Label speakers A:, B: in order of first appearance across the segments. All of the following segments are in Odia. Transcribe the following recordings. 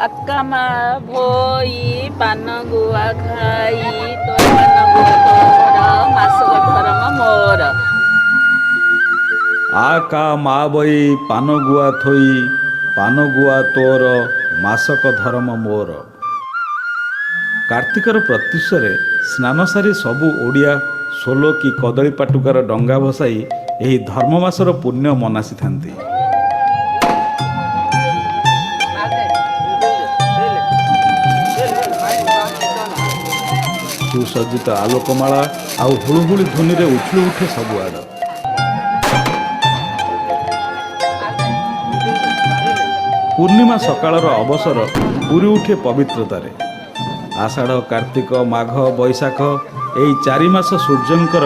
A: ଆକା ମା ଭୋଇ ପାନ ଗୁଆ ଖାଇ ତୋର ପାନ ଗୁଆ ତୋର ମାସକ ଧରମ ମୋର।
B: ଆ କା ମା ବଇ ପାନ ଗୁଆ ଥୋଇ ପାନ ଗୁଆ ତୋର ମାସକ ଧରମ ମୋର। କାର୍ତ୍ତିକର ପ୍ରତ୍ୟୁଷରେ ସ୍ନାନ ସାରି ସବୁ ଓଡ଼ିଆ ସୋଲ କି କଦଳୀ ପାଟୁକାର ଡଙ୍ଗା ଭସାଇ ଏହି ଧର୍ମ ମାସର ପୁଣ୍ୟ ମନାସିଥାନ୍ତି। ସୁସଜ୍ଜିତ ଆଲୋକମାଳା ଆଉ ହୁଳୁହୁଳି ଧ୍ୱନିରେ ଉଛୁଳି ଉଠେ ସବୁଆଡ଼। ପୂର୍ଣ୍ଣିମା ସକାଳର ଅବସର ପୁରି ଉଠେ ପବିତ୍ରତାରେ। ଆଷାଢ଼ କାର୍ତ୍ତିକ ମାଘ ବୈଶାଖ ଏହି 4 ମାସ ସୂର୍ଯ୍ୟଙ୍କର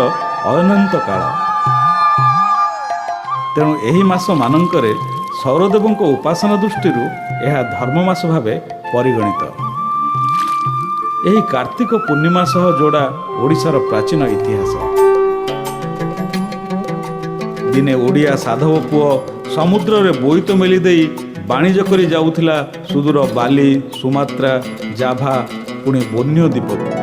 B: ଅନନ୍ତ କାଳ। ତେଣୁ ଏହି ମାସମାନଙ୍କରେ ସୌରଦେବଙ୍କ ଉପାସନା ଦୃଷ୍ଟିରୁ ଏହା ଧର୍ମମାସ ଭାବେ ପରିଗଣିତ। ଏହି କାର୍ତ୍ତିକ ପୂର୍ଣ୍ଣିମା ସହ ଯୋଡ଼ା ଓଡ଼ିଶାର ପ୍ରାଚୀନ ଇତିହାସ। ଦିନେ ଓଡ଼ିଆ ସାଧବ ପୁଅ ସମୁଦ୍ରରେ ବୋଇତ ମେଲି ଦେଇ ବାଣିଜ୍ୟ କରି ଯାଉଥିଲା ସୁଦୂର ବାଲି, ସୁମାତ୍ରା, ଜାଭା ପୁଣି ବୋର୍ଣ୍ଣିଓ ଦ୍ୱୀପକୁ।